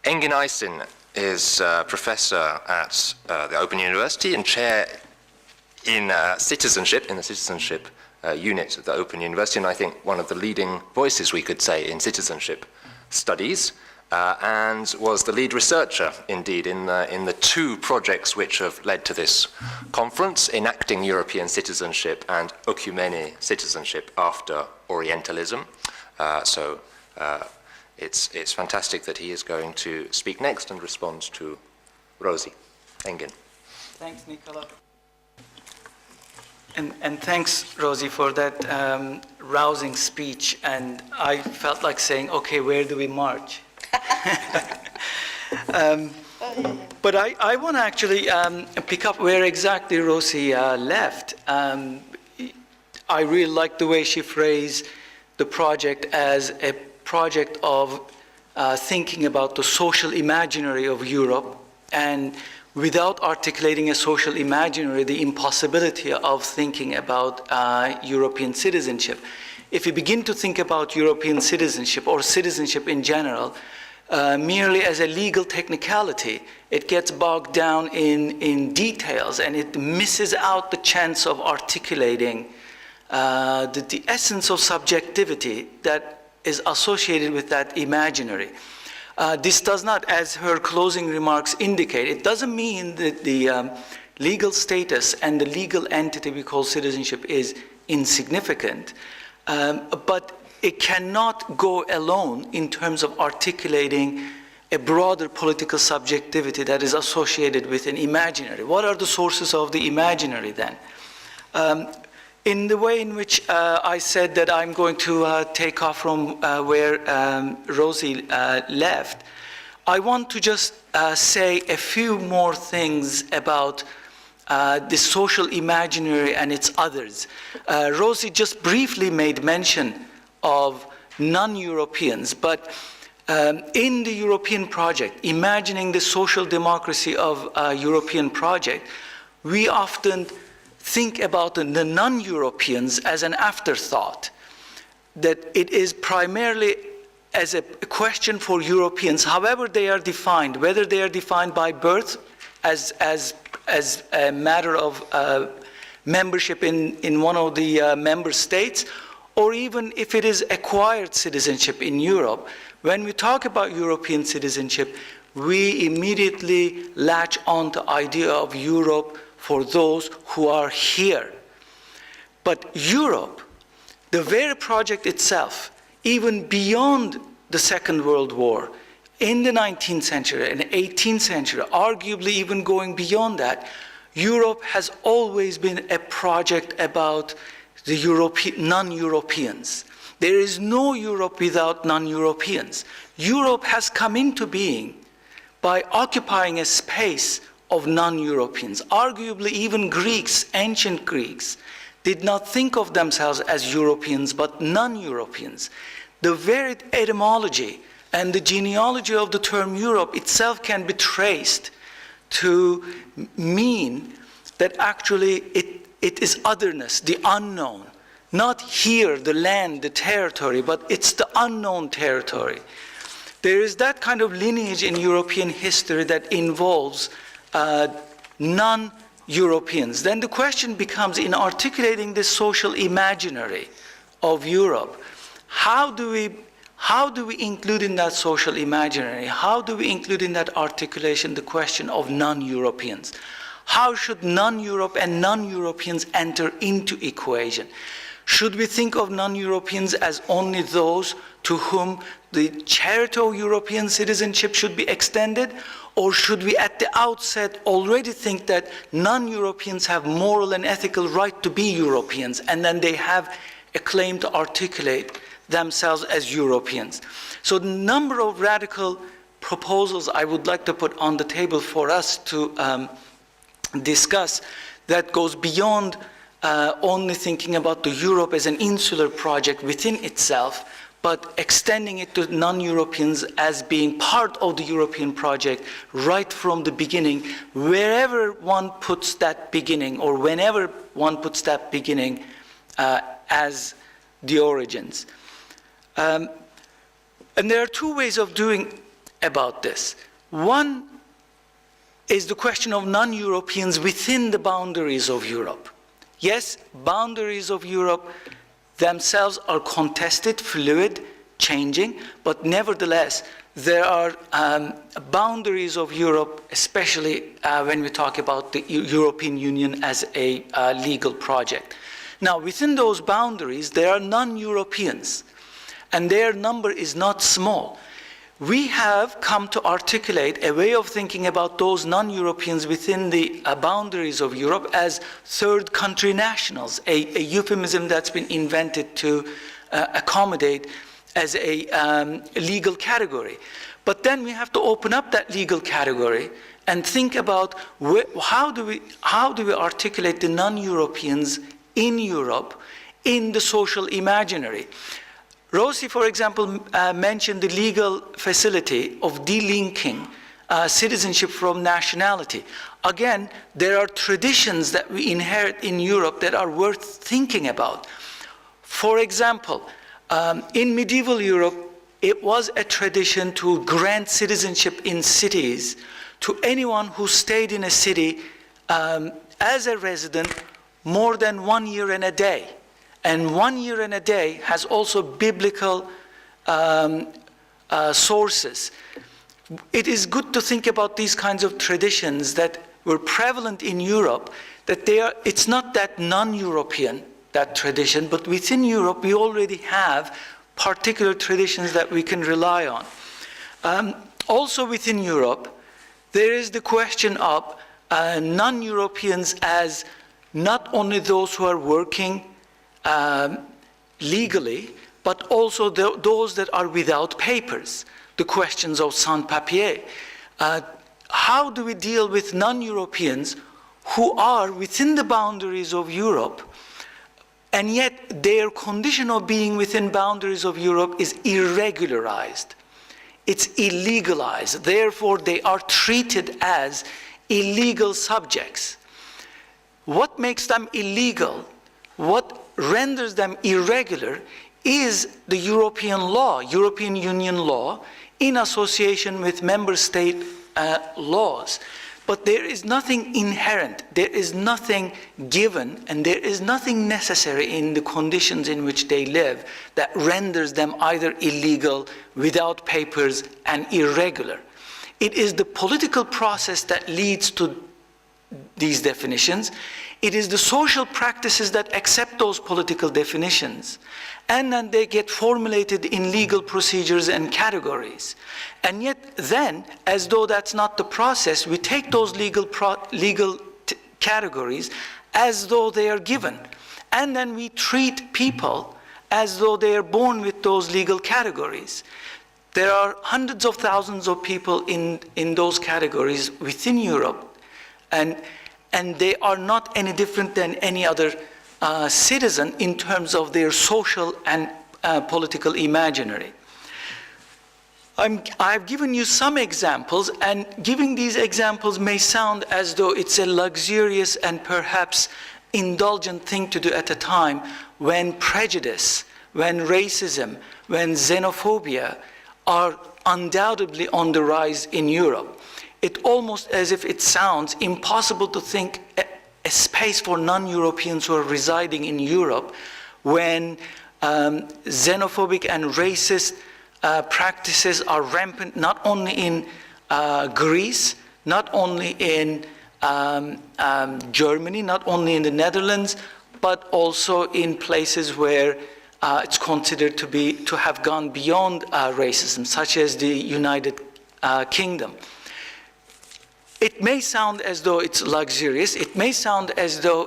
Engin Isin is professor at the Open University and chair in Citizenship, in the Citizenship unit of the Open University, and I think one of the leading voices, we could say, in citizenship studies, and was the lead researcher, indeed, in the two projects which have led to this conference, Enacting European Citizenship and Oecumene Citizenship After Orientalism. It's fantastic that he is going to speak next and respond to Rosi. Engin. Thanks, Niccolo. And thanks, Rosi, for that rousing speech. And I felt like saying, okay, where do we march? But I want to actually pick up where exactly Rosi left. I really like the way she phrased the project as a project of thinking about the social imaginary of Europe, and without articulating a social imaginary, the impossibility of thinking about European citizenship. If you begin to think about European citizenship or citizenship in general, merely as a legal technicality, it gets bogged down in details, and it misses out the chance of articulating the essence of subjectivity that is associated with that imaginary. This does not, as her closing remarks indicate, it doesn't mean that the legal status and the legal entity we call citizenship is insignificant, but it cannot go alone in terms of articulating a broader political subjectivity that is associated with an imaginary. What are the sources of the imaginary then? In the way in which I said that I'm going to take off from where Rosi left, I want to just say a few more things about the social imaginary and its others. Rosi just briefly made mention of non-Europeans, but in the European project, imagining the social democracy of a European project, we often think about the non-Europeans as an afterthought, that it is primarily as a question for Europeans, however they are defined, whether they are defined by birth as a matter of membership in one of the member states, or even if it is acquired citizenship in Europe. When we talk about European citizenship, we immediately latch on to the idea of Europe for those who are here. But Europe, the very project itself, even beyond the Second World War, in the 19th century and 18th century, arguably even going beyond that, Europe has always been a project about the non-Europeans. There is no Europe without non-Europeans. Europe has come into being by occupying a space of non-Europeans. Arguably even Greeks, ancient Greeks, did not think of themselves as Europeans but non-Europeans. The very etymology and the genealogy of the term Europe itself can be traced to mean that actually it is otherness, the unknown. Not here, the land, the territory, but it's the unknown territory. There is that kind of lineage in European history that involves non-Europeans. Then the question becomes, in articulating this social imaginary of Europe, how do we include in that social imaginary, how do we include in that articulation the question of non-Europeans? How should non-Europe and non-Europeans enter into equation? Should we think of non-Europeans as only those to whom the charity of European citizenship should be extended? Or should we at the outset already think that non-Europeans have moral and ethical right to be Europeans, and then they have a claim to articulate themselves as Europeans? So the number of radical proposals I would like to put on the table for us to discuss that goes beyond only thinking about the Europe as an insular project within itself, but extending it to non-Europeans as being part of the European project right from the beginning, wherever one puts that beginning, or whenever one puts that beginning as the origins. And there are two ways of doing about this. One is the question of non-Europeans within the boundaries of Europe. Yes, boundaries of Europe themselves are contested, fluid, changing, but nevertheless, there are boundaries of Europe, especially when we talk about the European Union as a legal project. Now, within those boundaries, there are non-Europeans, and their number is not small. We have come to articulate a way of thinking about those non-Europeans within the boundaries of Europe as third country nationals, a euphemism that's been invented to accommodate as a legal category. But then we have to open up that legal category and think about how do we articulate the non-Europeans in Europe in the social imaginary. Rosi, for example, mentioned the legal facility of delinking citizenship from nationality. Again, there are traditions that we inherit in Europe that are worth thinking about. For example, in medieval Europe, it was a tradition to grant citizenship in cities to anyone who stayed in a city as a resident more than 1 year and a day. And 1 year and a day has also biblical sources. It is good to think about these kinds of traditions that were prevalent in Europe, that it's not that non-European, that tradition, but within Europe we already have particular traditions that we can rely on. Also within Europe, there is the question of non-Europeans as not only those who are working legally, but also those that are without papers, the questions of sans-papiers. How do we deal with non-Europeans who are within the boundaries of Europe, and yet their condition of being within boundaries of Europe is irregularized? It's illegalized. Therefore, they are treated as illegal subjects. What makes them illegal, what renders them irregular, is the European law, European Union law, in association with member state laws. But there is nothing inherent, there is nothing given, and there is nothing necessary in the conditions in which they live that renders them either illegal, without papers, and irregular. It is the political process that leads to these definitions. It is the social practices that accept those political definitions, and then they get formulated in legal procedures and categories. And yet then, as though that's not the process, we take those legal categories as though they are given. And then we treat people as though they are born with those legal categories. There are hundreds of thousands of people in those categories within Europe, and they are not any different than any other citizen in terms of their social and political imaginary. I've given you some examples, and giving these examples may sound as though it's a luxurious and perhaps indulgent thing to do at a time when prejudice, when racism, when xenophobia are undoubtedly on the rise in Europe. It's almost as if it sounds impossible to think a space for non-Europeans who are residing in Europe when xenophobic and racist practices are rampant, not only in Greece, not only in Germany, not only in the Netherlands, but also in places where it's considered to have gone beyond racism, such as the United Kingdom. It may sound as though it's luxurious, it may sound as though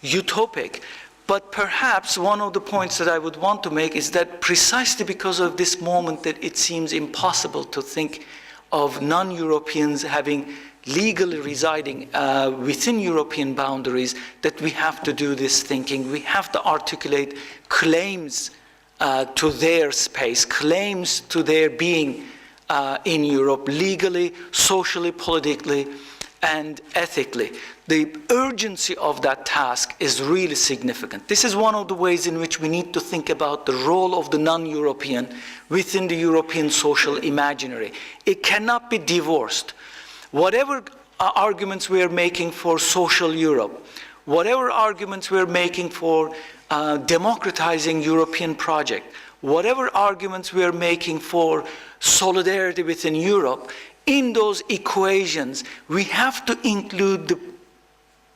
utopic, but perhaps one of the points that I would want to make is that precisely because of this moment that it seems impossible to think of non-Europeans having legally residing within European boundaries, that we have to do this thinking. We have to articulate claims to their space, claims to their being in Europe, legally, socially, politically, and ethically. The urgency of that task is really significant. This is one of the ways in which we need to think about the role of the non-European within the European social imaginary. It cannot be divorced. Whatever arguments we are making for social Europe, whatever arguments we're making for democratizing European project, whatever arguments we're making for solidarity within Europe, in those equations, we have to include the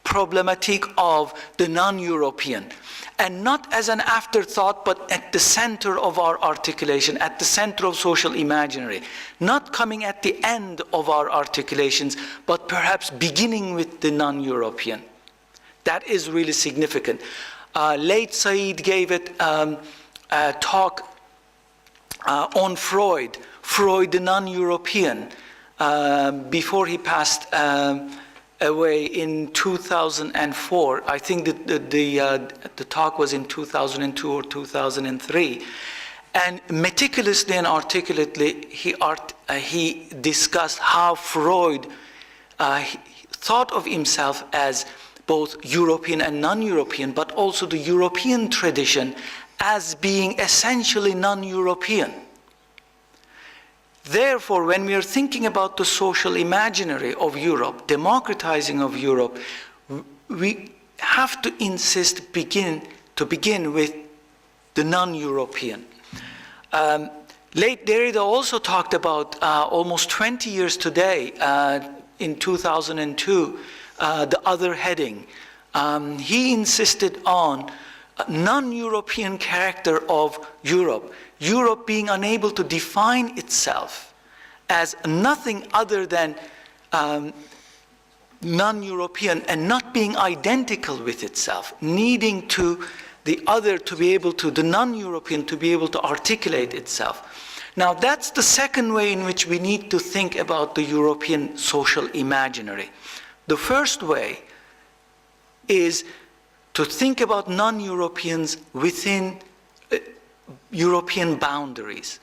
problematic of the non-European, and not as an afterthought, but at the center of our articulation, at the center of social imaginary, not coming at the end of our articulations, but perhaps beginning with the non-European. That is really significant. Late Said gave it a talk on Freud, the non-European, before he passed away in 2004. I think that the talk was in 2002 or 2003. And meticulously and articulately, he discussed how Freud thought of himself as both European and non-European, but also the European tradition as being essentially non-European. Therefore, when we are thinking about the social imaginary of Europe, democratizing of Europe, we have to insist begin with the non-European. Late Derrida also talked about almost 20 years today, in 2002, the other heading. He insisted on a non-European character of Europe. Europe being unable to define itself as nothing other than non-European and not being identical with itself, needing to the other to be able to, the non-European to be able to articulate itself. Now that's the second way in which we need to think about the European social imaginary. The first way is to think about non-Europeans within European boundaries.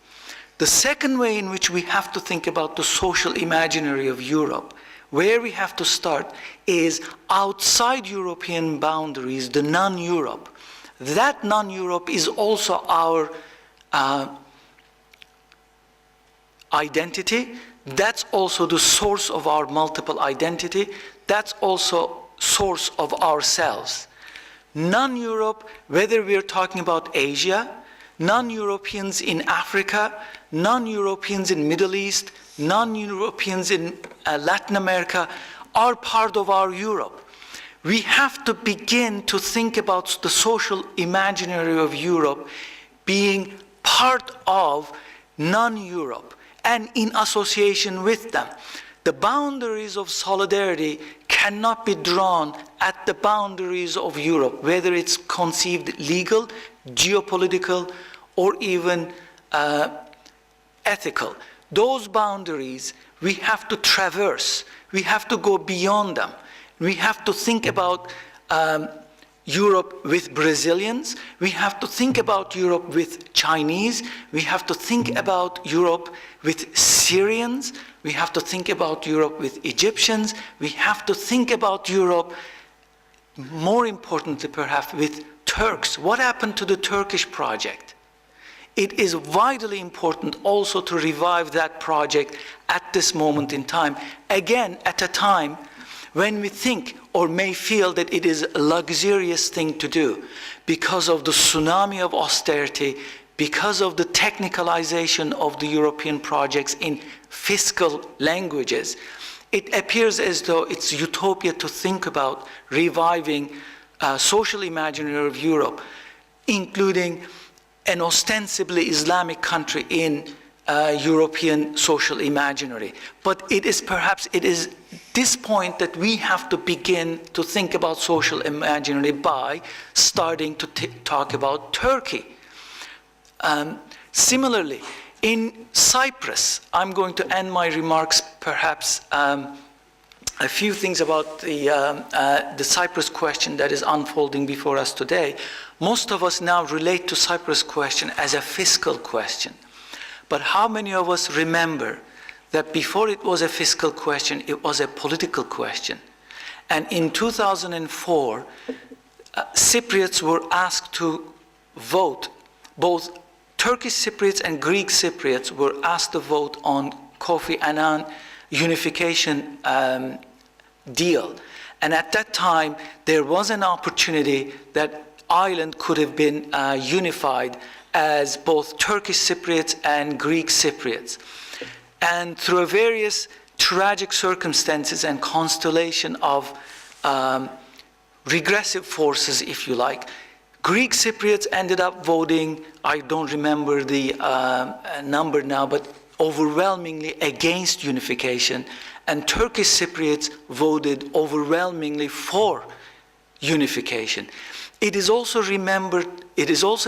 The second way in which we have to think about the social imaginary of Europe, where we have to start, is outside European boundaries, the non-Europe. That non-Europe is also our identity. That's also the source of our multiple identity. That's also source of ourselves. Non-Europe, whether we are talking about Asia, non-Europeans in Africa, non-Europeans in Middle East, non-Europeans in Latin America, are part of our Europe. We have to begin to think about the social imaginary of Europe being part of non-Europe and in association with them. The boundaries of solidarity cannot be drawn at the boundaries of Europe, whether it's conceived legal, geopolitical, or even ethical. Those boundaries we have to traverse. We have to go beyond them. We have to think about Europe with Brazilians. We have to think about Europe with Chinese. We have to think about Europe with Syrians. We have to think about Europe with Egyptians. We have to think about Europe, more importantly perhaps, with Turks. What happened to the Turkish project? It is vitally important also to revive that project at this moment in time. Again, at a time when we think or may feel that it is a luxurious thing to do because of the tsunami of austerity, because of the technicalization of the European projects in fiscal languages. It appears as though it's utopia to think about reviving social imaginary of Europe, including an ostensibly Islamic country in European social imaginary. But it is this point that we have to begin to think about social imaginary by starting to talk about Turkey. Similarly, in Cyprus, I'm going to end my remarks perhaps a few things about the Cyprus question that is unfolding before us today. Most of us now relate to Cyprus question as a fiscal question. But how many of us remember that before it was a fiscal question, it was a political question. And in 2004, Cypriots were asked to vote. Both Turkish Cypriots and Greek Cypriots were asked to vote on Kofi Annan unification deal. And at that time, there was an opportunity that Ireland could have been unified as both Turkish Cypriots and Greek Cypriots. And through various tragic circumstances and constellation of regressive forces, if you like, Greek Cypriots ended up voting, I don't remember the number now, but overwhelmingly against unification, and Turkish Cypriots voted overwhelmingly for unification. It is also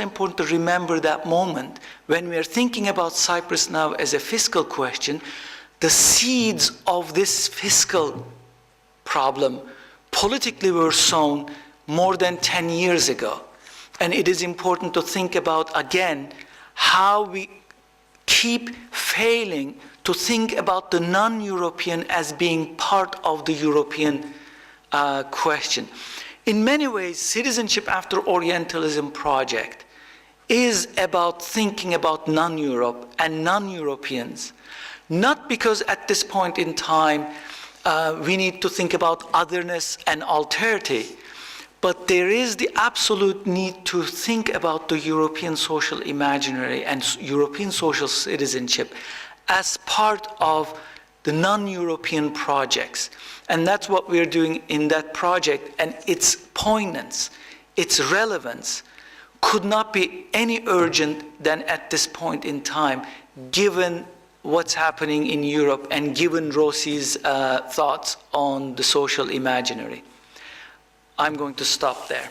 important to remember that moment when we are thinking about Cyprus now as a fiscal question. The seeds of this fiscal problem politically were sown more than 10 years ago. And it is important to think about, again, how we keep failing to think about the non-European as being part of the European question. In many ways, Citizenship After Orientalism project is about thinking about non-Europe and non-Europeans. Not because at this point in time we need to think about otherness and alterity, but there is the absolute need to think about the European social imaginary and European social citizenship as part of the non-European projects. And that's what we're doing in that project, and its poignance, its relevance could not be any urgent than at this point in time, given what's happening in Europe and given Rosi's thoughts on the social imaginary. I'm going to stop there.